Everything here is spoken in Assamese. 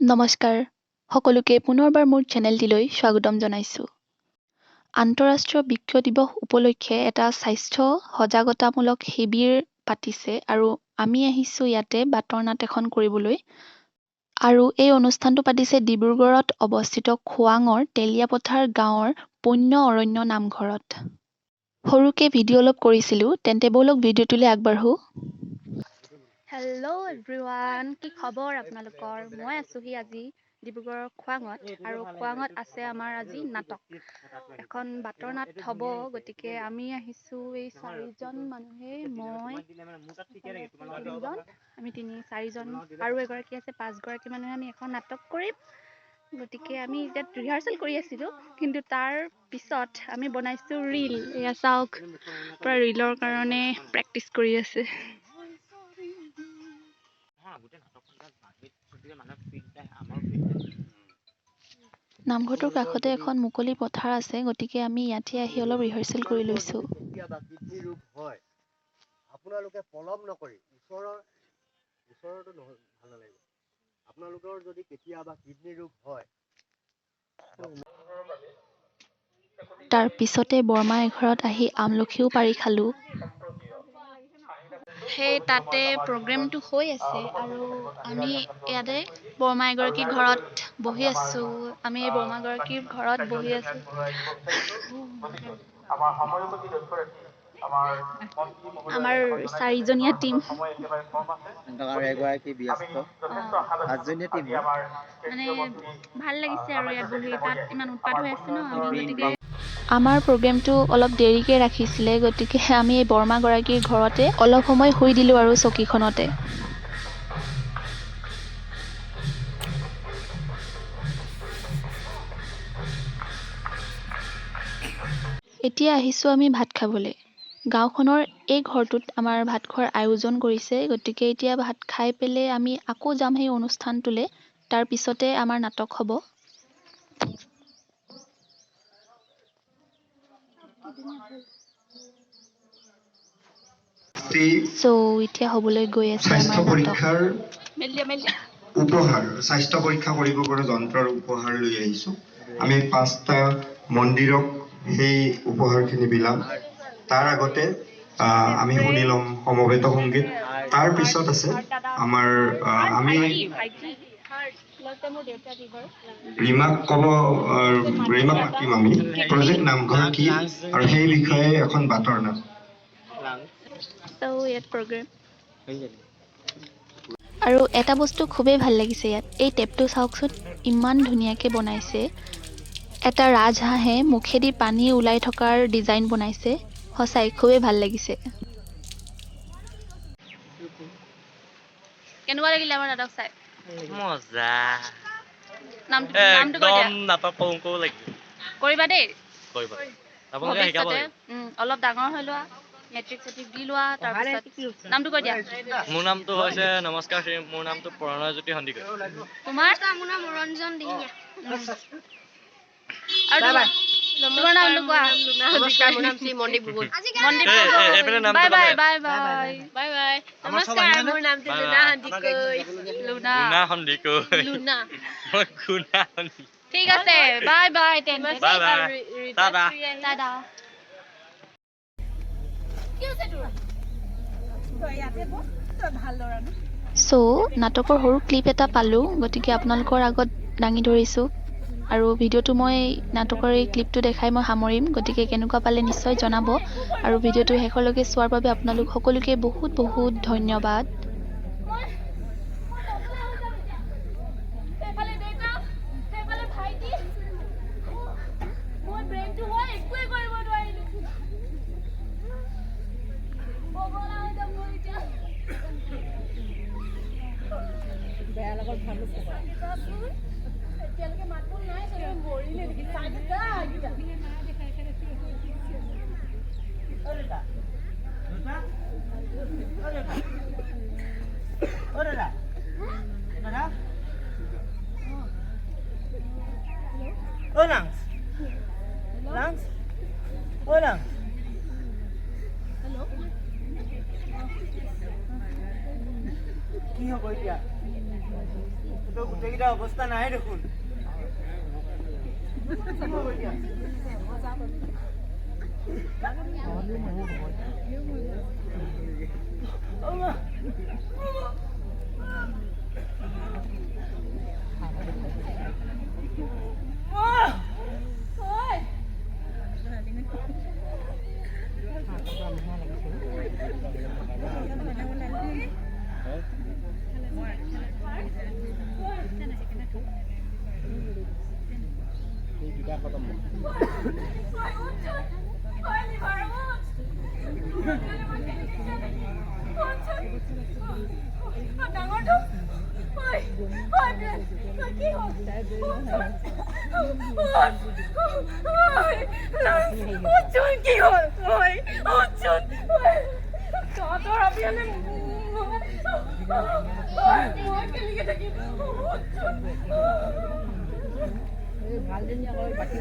নমস্কাৰ সকলোকে পুনৰবাৰ মোৰ চেনেলটিলৈ স্বাগতম জনাইছোঁ। আন্তঃৰাষ্ট্ৰীয় বৃক্ষ দিৱস উপলক্ষে এটা স্বাস্থ্য সজাগতামূলক শিবিৰ পাতিছে আৰু আমি আহিছোঁ ইয়াতে বাটৰ নাট এখন কৰিবলৈ। আৰু এই অনুষ্ঠানটো পাতিছে ডিব্ৰুগড়ত অৱস্থিত খোৱাঙৰ তেলিয়াপথাৰ গাঁৱৰ পুণ্য অৰণ্য নামঘৰত। সৰুকে ভিডিঅ' অলপ কৰিছিলোঁ, তেন্তে ব'লক ভিডিঅ'টোলৈ আগবাঢ়ো। হেল্ল' এভৰিৱান, কি খবৰ আপোনালোকৰ? মই আছোঁহি আজি ডিব্ৰুগড়ৰ খোৱাঙত, আৰু খোৱাঙত আছে আমাৰ আজি নাটক এখন বাটৰ নাট হ'ব। গতিকে আমি আহিছোঁ এই 4জন মানুহে, মই আমি 4জন আৰু এগৰাকী আছে, 5গৰাকী মানুহে আমি এখন নাটক কৰিম। গতিকে আমি এতিয়া ৰিহাৰ্চেল কৰি আছিলোঁ, কিন্তু তাৰ পিছত আমি বনাইছোঁ ৰীল। এয়া চাওক, পূৰা ৰীলৰ কাৰণে প্ৰেক্টিচ কৰি আছে। নামঘৰটোৰ কাষতে এখন মুকলি পথাৰ আছে, গতিকে আমি ইয়াতে আহি অলপ ৰিহাৰ্চেল কৰি লৈছোঁ। আপোনালোকে পলম নকৰি ওচৰতো ভাল নালাগিব। আপোনালোকৰ যদি কেতিয়াবা কিডনী ৰোগ হয়, তাৰ পিছতে বৰমা এঘৰত আহি আমলখিও পাৰি খালোঁ। সেই তাতে প্ৰগ্ৰেমটো হৈ আছে আৰু আমি ইয়াতে বৰমা এগৰাকীৰ ঘৰত বহি আছোঁ। আমি এই বৰমাগৰাকীৰ ঘৰত বহি আছোঁ। আমাৰ 4জনীয়া টিম, মানে ভাল লাগিছে আৰু ইয়াত বহি। তাত ইমান উৎপাত হৈ আছে ন, আমি গতিকে আমাৰ প্ৰগ্ৰেমটো অলপ দেৰিকৈ ৰাখিছিলে, গতিকে আমি এই বৰমাগৰাকীৰ ঘৰতে অলপ সময় শুই দিলোঁ আৰু চকীখনতে। এতিয়া আহিছোঁ আমি ভাত খাবলৈ। গাঁওখনৰ এই ঘৰটোত আমাৰ ভাত খোৱাৰ আয়োজন কৰিছে, গতিকে এতিয়া ভাত খাই পেলাই আমি আকৌ যাম সেই অনুষ্ঠানটোলৈ। তাৰ পিছতে আমাৰ নাটক হ'ব। এতিয়া হ'বলৈ গৈ আছে স্বাস্থ্য আমাৰ পৰীক্ষাৰ নাটক। স্বাস্থ্য পৰীক্ষা কৰিব পৰা যন্ত্ৰৰ উপহাৰ লৈ আহিছোঁ। আমি 5টা মন্দিৰক সেই উপহাৰখিনি বিলাম। তাৰ আগতে আমি শুনি ল'ম সমবেত সংগীত। তাৰ পিছত আছে আমাৰ আমি ৰীমাক মাতিম আমি প্ৰজেক্ট নামঘৰ কি আৰু সেই বিষয়ে এখন বাটৰ নাট। আৰু এটা বস্তু খুবেই ভাল লাগিছে ইয়াত, এই টেপটো চাওকচোন, ইমান ধুনীয়াকৈ বনাইছে। এটা ৰাজহাঁহে মুখেদি পানী ওলাই থকাৰ ডিজাইন বনাইছে। সঁচাই খুবেই ভাল লাগিছে। কেনেকুৱা লাগিলে আমাৰ নাটক চাই? মজা। নামটো কৈ দিয়া। নাটক কওঁ লাগিব। কৰিবা দেই। কৰিবা। আপোনালোকে শিকাব ভৱিষ্যতে লাগিব। অলপ ডাঙৰ হৈ লোৱা, মেট্ৰিক দি লোৱা, তাৰপিছত নামটো কৈ দিয়া। মোৰ নামটো হৈছে, নমস্কাৰ শ্ৰী, মোৰ নামটো প্ৰণয়জ্যোতি সন্দিকৈ। তোমাৰ? মোৰ নাম ৰঞ্জন দিহিঙীয়া। আৰু তোমাৰ নামটো কোৱা। নমস্কাৰ, মোৰ নাম Shri Mandeep Gogoi. Bye bye bye bye bye bye. নমস্কাৰ, মোৰ নামটো লুনা সন্দিকৈ। লুনা সন্দিকৈ। লুনা। ঠিক আছে, বাই বাই তেন্তে। Bye bye. টাটা। টাটা। নাটকৰ সৰু ক্লিপ এটা পালোঁ, গতিকে আপোনালোকৰ আগত দাঙি ধৰিছোঁ। আৰু ভিডিঅ'টো মই নাটকৰ এই ক্লিপটো দেখাই মই সামৰিম, গতিকে কেনেকুৱা পালে নিশ্চয় জনাব। আৰু ভিডিঅ'টো শেষলৈকে চোৱাৰ বাবে আপোনালোক সকলোকে বহুত বহুত ধন্যবাদ। কি হ'ব এতিয়া? তো গোটেইকেইটা অৱস্থা নাই দেখোন ভাল দিন বাকী